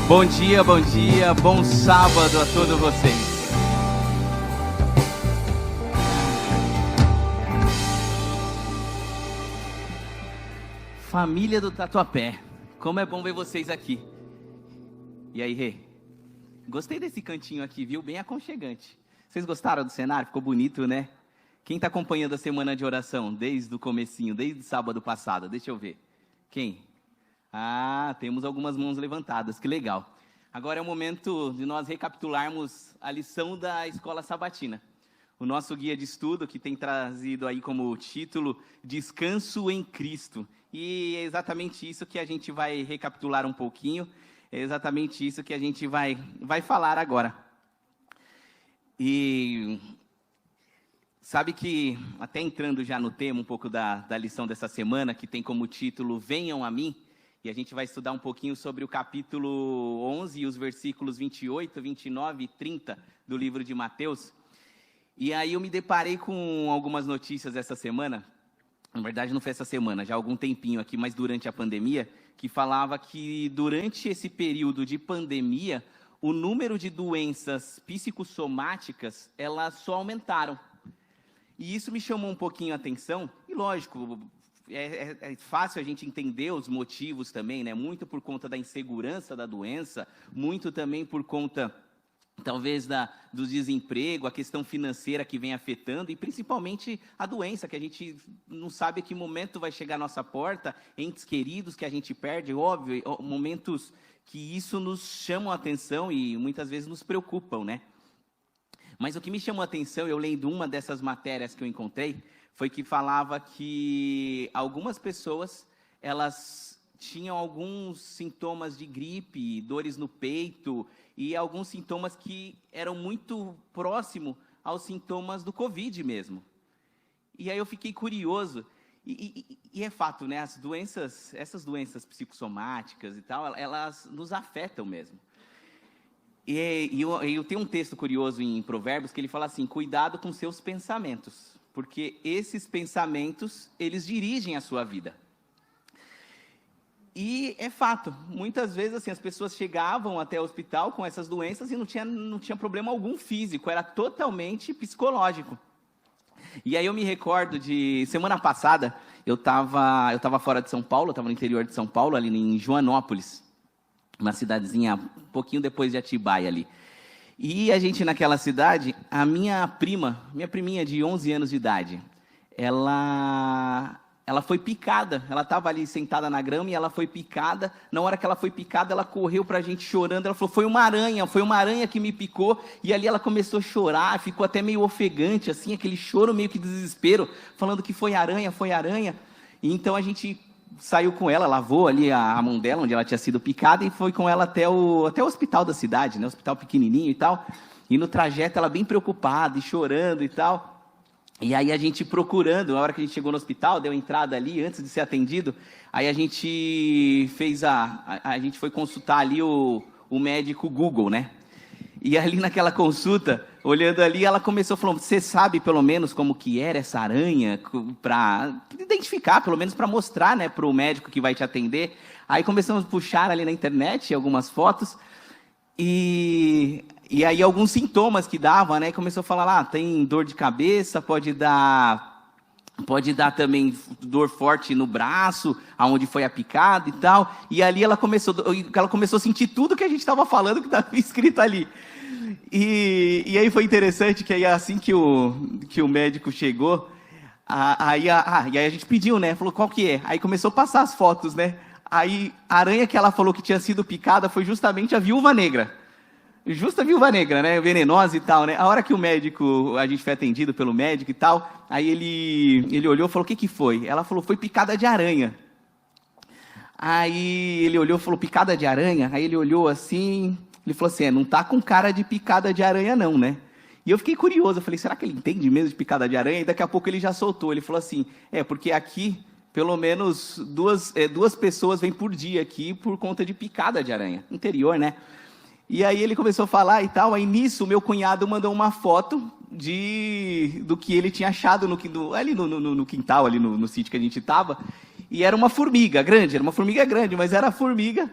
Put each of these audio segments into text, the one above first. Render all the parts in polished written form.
Bom dia, bom sábado a todos vocês. Família do Tatuapé, como é bom ver vocês aqui. E aí, Rê? Gostei desse cantinho aqui, viu? Bem aconchegante. Vocês gostaram do cenário? Ficou bonito, né? Quem está acompanhando a semana de oração desde o comecinho, desde o sábado passado? Deixa eu ver. Quem? Ah, temos algumas mãos levantadas, que legal. Agora é o momento de nós recapitularmos a lição da Escola Sabatina. O nosso guia de estudo, que tem trazido aí como título Descanso em Cristo. E é exatamente isso que a gente vai recapitular um pouquinho, é exatamente isso que a gente vai falar agora. E sabe que, até entrando já no tema um pouco da lição dessa semana, que tem como título Venham a mim, e a gente vai estudar um pouquinho sobre o capítulo 11 e os versículos 28, 29 e 30 do livro de Mateus. E aí eu me deparei com algumas notícias essa semana, na verdade não foi essa semana, já há algum tempinho aqui, mas durante a pandemia, que falava que durante esse período de pandemia, o número de doenças psicossomáticas, elas só aumentaram. E isso me chamou um pouquinho a atenção, e lógico, é fácil a gente entender os motivos também, né? Muito por conta da insegurança da doença, muito também por conta, talvez, do desemprego, a questão financeira que vem afetando, e principalmente a doença, que a gente não sabe a que momento vai chegar à nossa porta, entes queridos que a gente perde, óbvio, momentos que isso nos chamam a atenção e muitas vezes nos preocupam, né? Mas o que me chamou a atenção, eu lendo uma dessas matérias que eu encontrei, foi que falava que algumas pessoas, elas tinham alguns sintomas de gripe, dores no peito, e alguns sintomas que eram muito próximos aos sintomas do Covid mesmo. E aí eu fiquei curioso, e é fato, né, essas doenças psicossomáticas e tal, elas nos afetam mesmo. E eu tenho um texto curioso em Provérbios que ele fala assim, cuidado com seus pensamentos, porque esses pensamentos, eles dirigem a sua vida. E é fato, muitas vezes assim, as pessoas chegavam até o hospital com essas doenças e não tinha problema algum físico, era totalmente psicológico. E aí eu me recordo de, semana passada, eu estava fora de São Paulo, eu estava no interior de São Paulo, ali em Joanópolis, uma cidadezinha um pouquinho depois de Atibaia ali. E a gente naquela cidade, a minha priminha de 11 anos de idade, ela foi picada, ela estava ali sentada na grama e ela foi picada. Na hora que ela foi picada, ela correu para a gente chorando, ela falou, foi uma aranha que me picou, e ali ela começou a chorar, ficou até meio ofegante, assim, aquele choro meio que desespero, falando que foi aranha. E então a gente saiu com ela, lavou ali a mão dela, onde ela tinha sido picada, e foi com ela até o hospital da cidade, né, hospital pequenininho e tal, e no trajeto ela bem preocupada e chorando e tal. E aí a gente procurando, na hora que a gente chegou no hospital, deu entrada ali, antes de ser atendido, aí a gente foi consultar ali o médico Google, né? E ali naquela consulta, olhando ali, ela começou falando, você sabe pelo menos como que era essa aranha, para identificar, pelo menos para mostrar, né, para o médico que vai te atender. Aí começamos a puxar ali na internet algumas fotos, e aí alguns sintomas que davam, né? Começou a falar lá, tem dor de cabeça, pode dar também dor forte no braço, aonde foi a picada e tal. E ali ela começou a sentir tudo que a gente estava falando, que estava escrito ali. E aí foi interessante que aí assim que o médico chegou, aí a gente pediu, né? Falou, qual que é? Aí começou a passar as fotos, né? Aí a aranha que ela falou que tinha sido picada foi justamente a viúva negra. Justa viúva negra, né? Venenosa e tal, né? A hora que a gente foi atendido pelo médico e tal, aí ele olhou e falou, o que foi? Ela falou, foi picada de aranha. Aí ele olhou e falou, picada de aranha? Aí ele olhou assim, ele falou assim, não tá com cara de picada de aranha não, né? E eu fiquei curioso, eu falei, será que ele entende mesmo de picada de aranha? E daqui a pouco ele já soltou, ele falou assim, porque aqui, pelo menos duas pessoas vêm por dia aqui por conta de picada de aranha. Interior, né? E aí ele começou a falar e tal, aí nisso o meu cunhado mandou uma foto do que ele tinha achado ali no quintal, ali no sítio que a gente estava, e era uma formiga grande, mas era a formiga,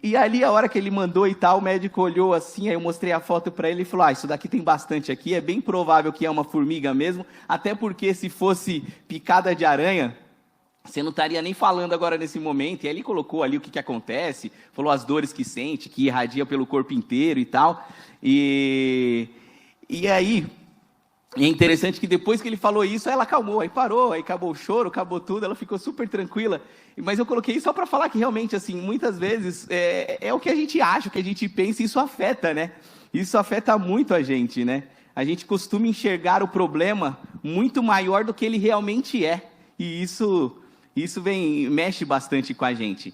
E ali, a hora que ele mandou e tal, o médico olhou assim, aí eu mostrei a foto para ele e falou, isso daqui tem bastante aqui, é bem provável que é uma formiga mesmo, até porque se fosse picada de aranha, você não estaria nem falando agora nesse momento. E aí ele colocou ali o que acontece, falou as dores que sente, que irradia pelo corpo inteiro e tal. E aí, é interessante que depois que ele falou isso, ela acalmou, aí parou, aí acabou o choro, acabou tudo, ela ficou super tranquila. Mas eu coloquei isso só para falar que realmente, assim, muitas vezes é o que a gente acha, o que a gente pensa, e isso afeta, né? Isso afeta muito a gente, né? A gente costuma enxergar o problema muito maior do que ele realmente é. E isso mexe bastante com a gente.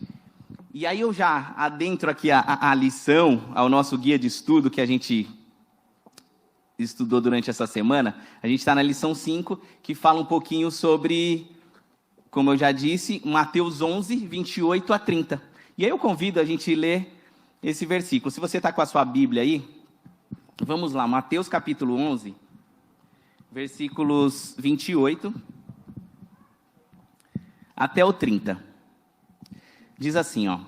E aí eu já adentro aqui a lição, ao nosso guia de estudo que a gente estudou durante essa semana. A gente está na lição 5, que fala um pouquinho sobre, como eu já disse, Mateus 11, 28 a 30. E aí eu convido a gente a ler esse versículo. Se você está com a sua Bíblia aí, vamos lá, Mateus capítulo 11, versículos 28 até o 30. Diz assim, ó: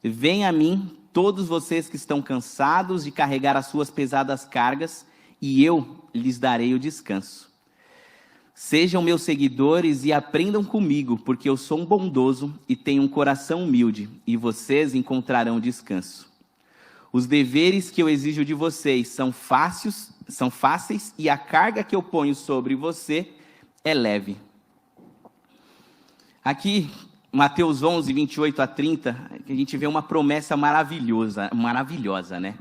Venham a mim todos vocês que estão cansados de carregar as suas pesadas cargas, e eu lhes darei o descanso. Sejam meus seguidores e aprendam comigo, porque eu sou um bondoso e tenho um coração humilde, e vocês encontrarão descanso. Os deveres que eu exijo de vocês são fáceis, e a carga que eu ponho sobre você é leve. Aqui, Mateus 11, 28 a 30, a gente vê uma promessa maravilhosa, né?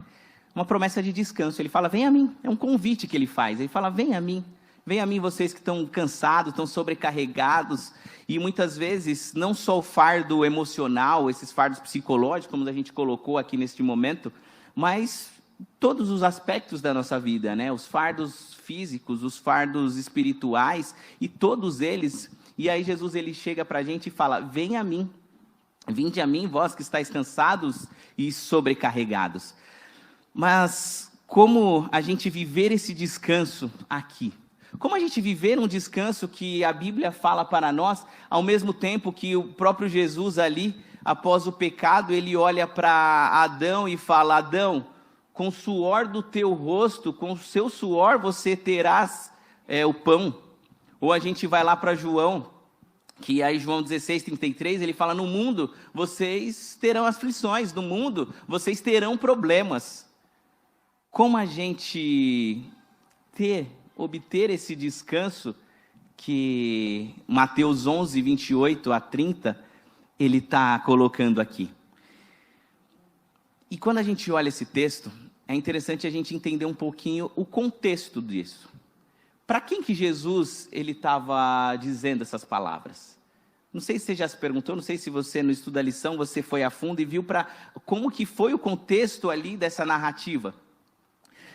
Uma promessa de descanso. Ele fala, vem a mim. É um convite que ele faz. Ele fala, vem a mim vocês que estão cansados, estão sobrecarregados. E muitas vezes, não só o fardo emocional, esses fardos psicológicos, como a gente colocou aqui neste momento, mas todos os aspectos da nossa vida, né? Os fardos físicos, os fardos espirituais, e todos eles. E aí Jesus ele chega para a gente e fala, vem a mim. Vinde a mim, vós que estáis cansados e sobrecarregados. Mas como a gente viver esse descanso aqui? Como a gente viver um descanso que a Bíblia fala para nós, ao mesmo tempo que o próprio Jesus ali, após o pecado, ele olha para Adão e fala, Adão, com o suor do teu rosto, com o seu suor você terás o pão. Ou a gente vai lá para João, que aí João 16, 33, ele fala, no mundo vocês terão aflições, no mundo vocês terão problemas. Como a gente obter esse descanso que Mateus 11, 28 a 30, ele está colocando aqui. E quando a gente olha esse texto, é interessante a gente entender um pouquinho o contexto disso. Para quem que Jesus ele estava dizendo essas palavras? Não sei se você já se perguntou, não sei se você no estudo da lição, você foi a fundo e viu como que foi o contexto ali dessa narrativa.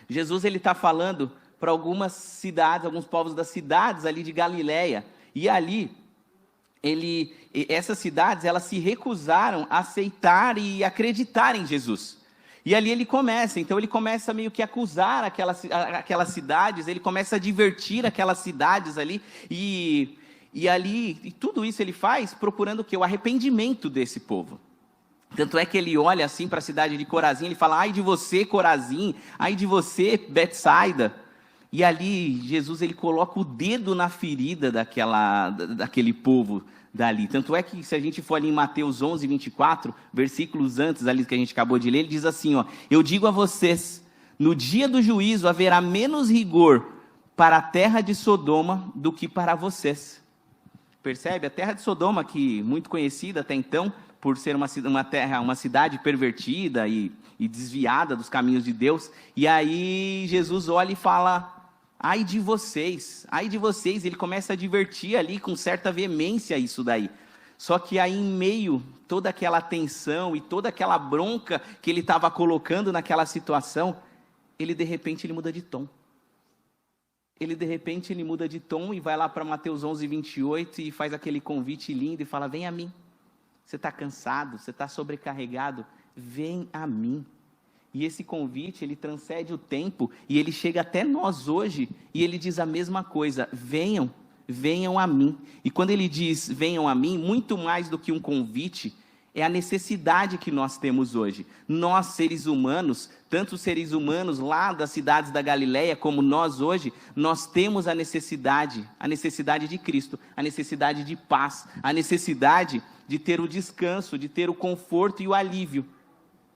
Jesus ele está falando para algumas cidades, alguns povos das cidades ali de Galileia. E ali, essas cidades, elas se recusaram a aceitar e acreditar em Jesus. E ali ele começa meio que a acusar aquelas cidades, ele começa a divertir aquelas cidades ali, e tudo isso ele faz procurando o quê? O arrependimento desse povo. Tanto é que ele olha assim para a cidade de Corazim, ele fala, ai de você Corazim, ai de você Betsaida. E ali Jesus ele coloca o dedo na ferida daquele povo dali. Tanto é que se a gente for ali em Mateus 11, 24, versículos antes ali que a gente acabou de ler, ele diz assim, ó, eu digo a vocês, no dia do juízo haverá menos rigor para a terra de Sodoma do que para vocês. Percebe? A terra de Sodoma, que muito conhecida até então, por ser uma cidade pervertida e desviada dos caminhos de Deus. E aí Jesus olha e fala, ai de vocês, ele começa a advertir ali com certa veemência isso daí. Só que aí em meio toda aquela tensão e toda aquela bronca que ele estava colocando naquela situação, ele de repente muda de tom. Ele muda de tom e vai lá para Mateus 11, 28 e faz aquele convite lindo e fala, vem a mim. Você está cansado, você está sobrecarregado, vem a mim. E esse convite, ele transcende o tempo e ele chega até nós hoje e ele diz a mesma coisa, venham a mim. E quando ele diz venham a mim, muito mais do que um convite, É a necessidade que nós temos hoje. Nós, seres humanos, tanto os seres humanos lá das cidades da Galileia, como nós hoje, nós temos a necessidade de Cristo, a necessidade de paz, a necessidade de ter o descanso, de ter o conforto e o alívio.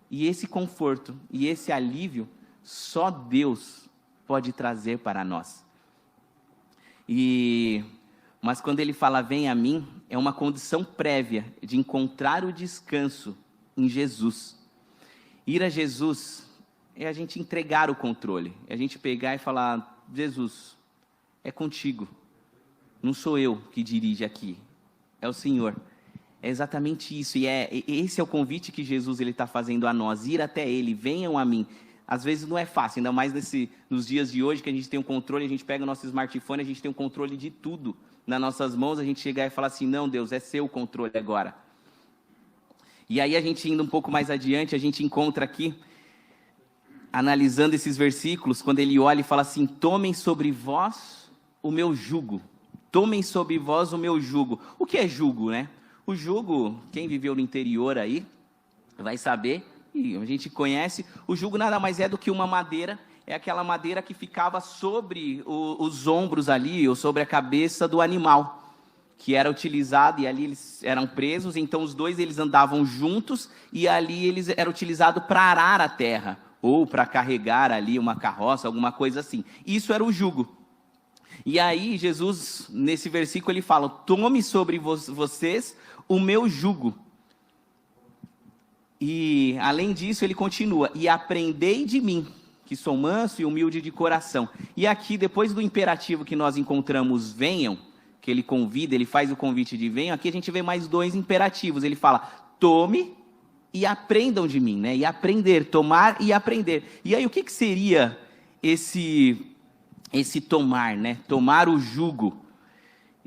E esse conforto e esse alívio, só Deus pode trazer para nós. Mas quando ele fala, vem a mim, é uma condição prévia de encontrar o descanso em Jesus. Ir a Jesus é a gente entregar o controle, é a gente pegar e falar, Jesus, é contigo, não sou eu que dirige aqui, é o Senhor. É exatamente isso, e esse é o convite que Jesus está fazendo a nós, ir até Ele, venham a mim. Às vezes não é fácil, ainda mais nos dias de hoje, que a gente tem um controle, a gente pega o nosso smartphone, a gente tem um controle de tudo nas nossas mãos, a gente chegar e falar assim, não, Deus, é seu o controle agora. E aí a gente indo um pouco mais adiante, a gente encontra aqui, analisando esses versículos, quando ele olha e fala assim, tomem sobre vós o meu jugo. Tomem sobre vós o meu jugo. O que é jugo, né? O jugo, quem viveu no interior aí, vai saber, e a gente conhece, o jugo nada mais é do que uma madeira, é aquela madeira que ficava sobre os ombros ali, ou sobre a cabeça do animal, que era utilizado, e ali eles eram presos, então os dois eles andavam juntos, e ali eles eram utilizados para arar a terra, ou para carregar ali uma carroça, alguma coisa assim. Isso era o jugo. E aí Jesus, nesse versículo, ele fala, tome sobre vocês o meu jugo. E além disso ele continua, e aprendei de mim, que sou manso e humilde de coração. E aqui, depois do imperativo que nós encontramos, venham, que ele convida, ele faz o convite de venham, aqui a gente vê mais dois imperativos, ele fala, tome e aprendam de mim, né? E aprender, tomar e aprender. E aí o que seria esse tomar, né? Tomar o jugo.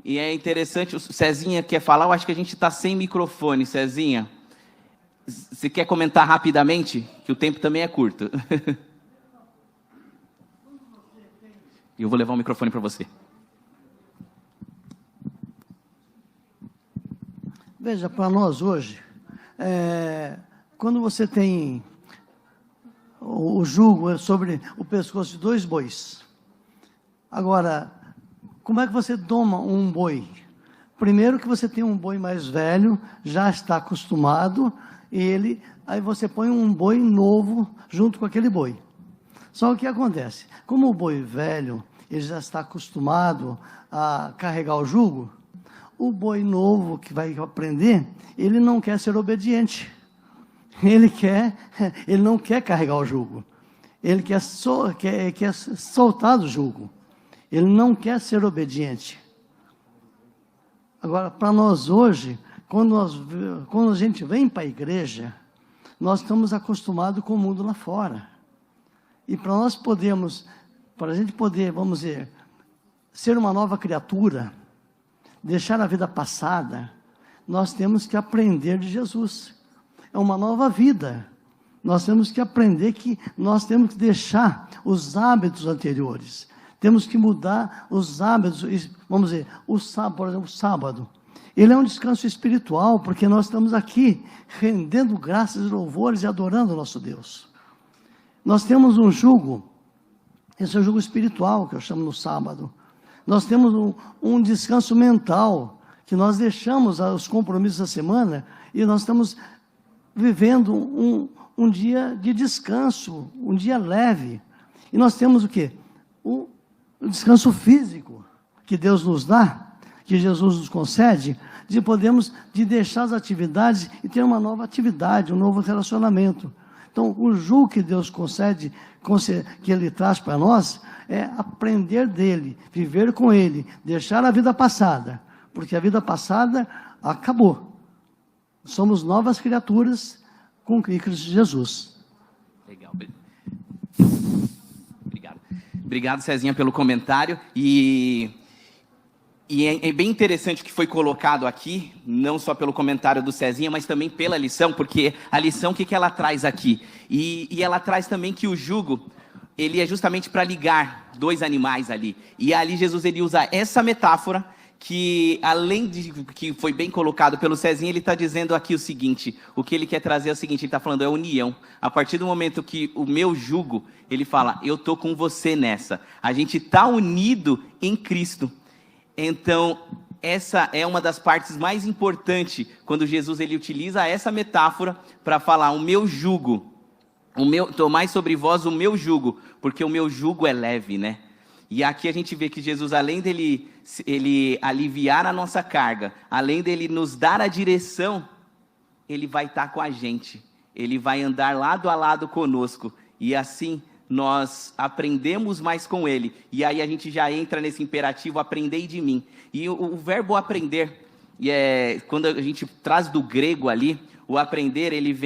E é interessante, o Cezinha quer falar, eu acho que a gente está sem microfone, Cezinha. Você quer comentar rapidamente? Que o tempo também é curto. Eu vou levar o microfone para você. Veja, para nós hoje, quando você tem o jugo sobre o pescoço de 2 bois, agora, como é que você doma um boi? Primeiro que você tem um boi mais velho, já está acostumado, aí você põe um boi novo junto com aquele boi. Só o que acontece? Como o boi velho, ele já está acostumado a carregar o jugo, o boi novo que vai aprender, ele não quer ser obediente. Ele não quer carregar o jugo. Ele quer soltar do jugo. Ele não quer ser obediente. Agora, para nós hoje, quando a gente vem para a igreja, nós estamos acostumados com o mundo lá fora. E para a gente poder, vamos dizer, ser uma nova criatura, deixar a vida passada, nós temos que aprender de Jesus. É uma nova vida. Nós temos que aprender que nós temos que deixar os hábitos anteriores. Temos que mudar os hábitos, vamos dizer, por exemplo, o sábado. Ele é um descanso espiritual, porque nós estamos aqui rendendo graças e louvores e adorando o nosso Deus. Nós temos um jugo, esse é o jugo espiritual que eu chamo no sábado. Nós temos um descanso mental, que nós deixamos os compromissos da semana e nós estamos vivendo um dia de descanso, um dia leve. E nós temos o quê? O descanso físico que Deus nos dá, que Jesus nos concede, de deixar as atividades e ter uma nova atividade, um novo relacionamento. Então, o jugo que Deus concede, que Ele traz para nós, é aprender dEle, viver com Ele, deixar a vida passada, porque a vida passada acabou. Somos novas criaturas com Cristo Jesus. Legal. Obrigado, Cezinha, pelo comentário. E é bem interessante o que foi colocado aqui, não só pelo comentário do Cezinha, mas também pela lição, porque a lição, o que ela traz aqui? E ela traz também que o jugo, ele é justamente para ligar 2 animais ali. E ali Jesus ele usa essa metáfora, que, além de que foi bem colocado pelo Cezinha, ele está dizendo aqui o seguinte, o que ele quer trazer é o seguinte, ele está falando, é união. A partir do momento que o meu jugo, ele fala, eu estou com você nessa. A gente está unido em Cristo. Então, essa é uma das partes mais importantes, quando Jesus ele utiliza essa metáfora para falar, o meu jugo, tomai sobre vós o meu jugo, porque o meu jugo é leve, né? E aqui a gente vê que Jesus, além dele ele aliviar a nossa carga, além dele nos dar a direção, ele vai estar com a gente. Ele vai andar lado a lado conosco. E assim nós aprendemos mais com ele. E aí a gente já entra nesse imperativo, aprendei de mim. E o verbo aprender, quando a gente traz do grego ali, o aprender, ele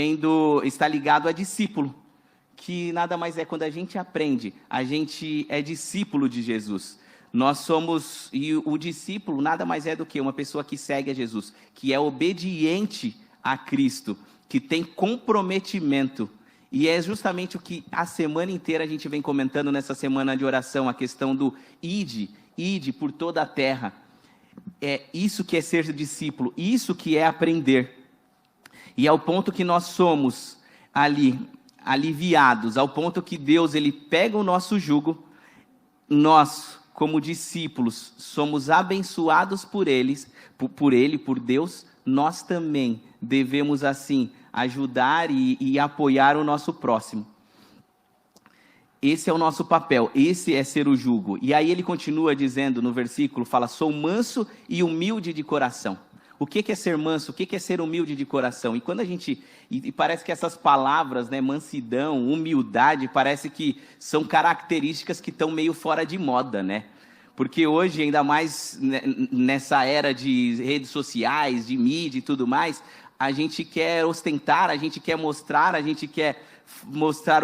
está ligado a discípulo. Que nada mais é quando a gente aprende, a gente é discípulo de Jesus. Nós somos, e o discípulo nada mais é do que uma pessoa que segue a Jesus, que é obediente a Cristo, que tem comprometimento. E é justamente o que a semana inteira a gente vem comentando nessa semana de oração, a questão do ide por toda a terra. É isso que é ser discípulo, isso que é aprender. E ao ponto que nós somos aliviados, ao ponto que Deus ele pega o nosso jugo, nós, como discípulos, somos abençoados por Deus, nós também devemos assim ajudar e apoiar o nosso próximo. Esse é o nosso papel, esse é ser o jugo. E aí ele continua dizendo no versículo, fala, sou manso e humilde de coração. O que é ser manso? O que é ser humilde de coração? E quando a gente... E parece que essas palavras, né, mansidão, humildade, parece que são características que estão meio fora de moda, né? Porque hoje, ainda mais nessa era de redes sociais, de mídia e tudo mais, a gente quer ostentar, a gente quer mostrar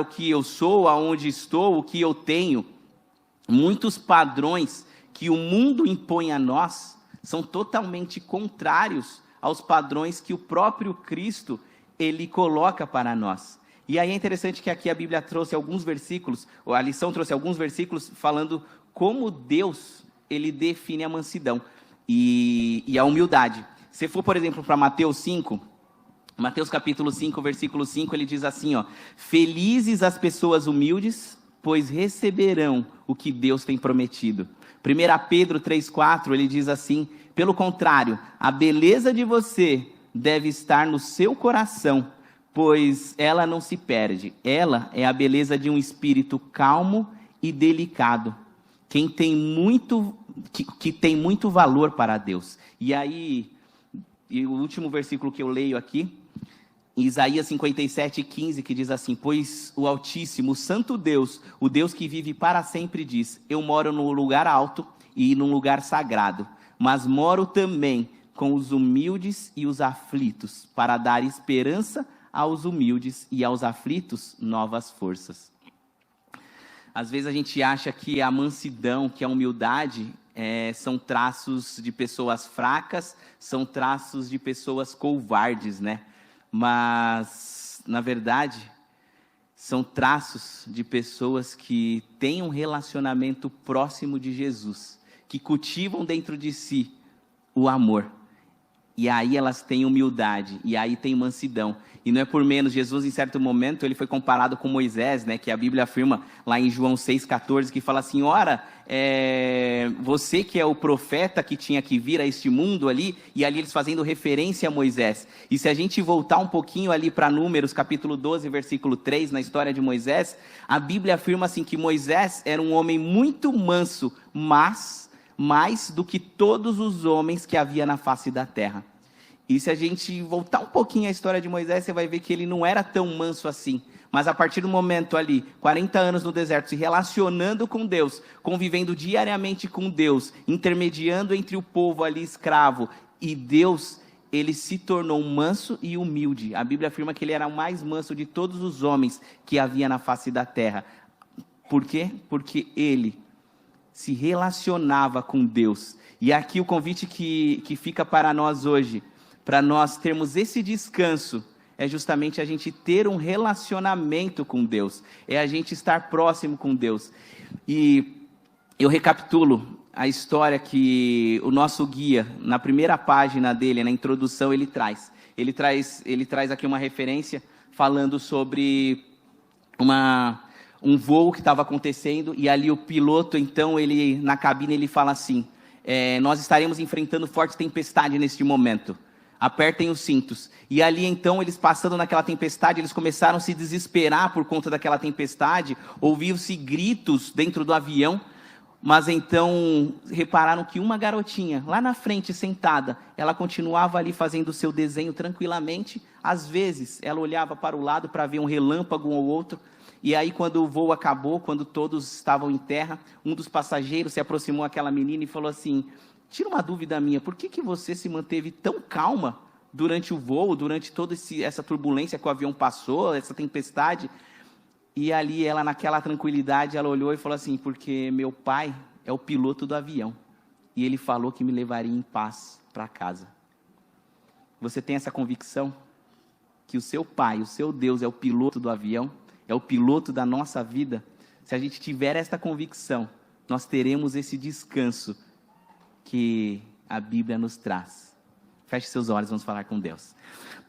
o que eu sou, aonde estou, o que eu tenho. Muitos padrões que o mundo impõe a nós são totalmente contrários aos padrões que o próprio Cristo, ele coloca para nós. E aí é interessante que aqui a Bíblia trouxe alguns versículos, ou a lição trouxe alguns versículos falando como Deus, ele define a mansidão e a humildade. Se for, por exemplo, para Mateus capítulo 5, versículo 5, ele diz assim, ó, felizes as pessoas humildes, pois receberão o que Deus tem prometido. 1 Pedro 3,4, ele diz assim, pelo contrário, a beleza de você deve estar no seu coração, pois ela não se perde. Ela é a beleza de um espírito calmo e delicado, que tem muito valor para Deus. E aí, o último versículo que eu leio aqui, Isaías 57:15, que diz assim, pois o Altíssimo, o Santo Deus, o Deus que vive para sempre diz, eu moro num lugar alto e num lugar sagrado, mas moro também com os humildes e os aflitos, para dar esperança aos humildes e aos aflitos novas forças. Às vezes a gente acha que a mansidão, que a humildade, são traços de pessoas fracas, são traços de pessoas covardes, né? Mas, na verdade, são traços de pessoas que têm um relacionamento próximo de Jesus, que cultivam dentro de si o amor. E aí elas têm humildade, e aí tem mansidão. E não é por menos, Jesus em certo momento, ele foi comparado com Moisés, né, que a Bíblia afirma lá em João 6,14, que fala assim, ora, você que é o profeta que tinha que vir a este mundo ali, e ali eles fazendo referência a Moisés. E se a gente voltar um pouquinho ali para Números, capítulo 12, versículo 3, na história de Moisés, a Bíblia afirma assim que Moisés era um homem muito manso, mas mais do que todos os homens que havia na face da terra. E se a gente voltar um pouquinho à história de Moisés, você vai ver que ele não era tão manso assim. Mas a partir do momento ali, 40 anos no deserto, se relacionando com Deus, convivendo diariamente com Deus, intermediando entre o povo ali escravo e Deus, ele se tornou manso e humilde. A Bíblia afirma que ele era o mais manso de todos os homens que havia na face da terra. Por quê? Porque ele se relacionava com Deus. E aqui o convite que fica para nós hoje, para nós termos esse descanso, é justamente a gente ter um relacionamento com Deus, é a gente estar próximo com Deus. E eu recapitulo a história que o nosso guia, na primeira página dele, na introdução, ele traz. Ele traz aqui uma referência falando sobre um voo que estava acontecendo, e ali o piloto, então, na cabine, ele fala assim: nós estaremos enfrentando forte tempestade neste momento. Apertem os cintos. E ali, então, eles passando naquela tempestade, eles começaram a se desesperar por conta daquela tempestade, ouviam-se gritos dentro do avião, mas então repararam que uma garotinha, lá na frente, sentada, ela continuava ali fazendo o seu desenho tranquilamente. Às vezes, ela olhava para o lado para ver um relâmpago ou outro, e aí, quando o voo acabou, quando todos estavam em terra, um dos passageiros se aproximou àquela menina e falou assim: tira uma dúvida minha, por que você se manteve tão calma durante o voo, durante toda essa turbulência que o avião passou, essa tempestade? E ali, ela, naquela tranquilidade, ela olhou e falou assim: porque meu pai é o piloto do avião, e ele falou que me levaria em paz para casa. Você tem essa convicção? Que o seu pai, o seu Deus é o piloto do avião, é o piloto da nossa vida? Se a gente tiver esta convicção, nós teremos esse descanso que a Bíblia nos traz. Feche seus olhos, vamos falar com Deus.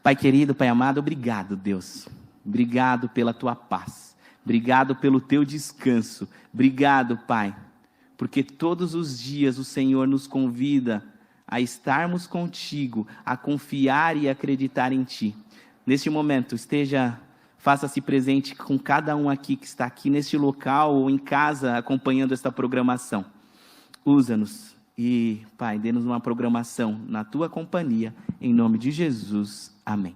Pai querido, Pai amado, obrigado, Deus. Obrigado pela tua paz. Obrigado pelo teu descanso. Obrigado, Pai, porque todos os dias o Senhor nos convida a estarmos contigo, a confiar e acreditar em ti. Neste momento, faça-se presente com cada um aqui que está aqui neste local ou em casa acompanhando esta programação. Usa-nos. E, Pai, dê-nos uma programação na Tua companhia, em nome de Jesus. Amém.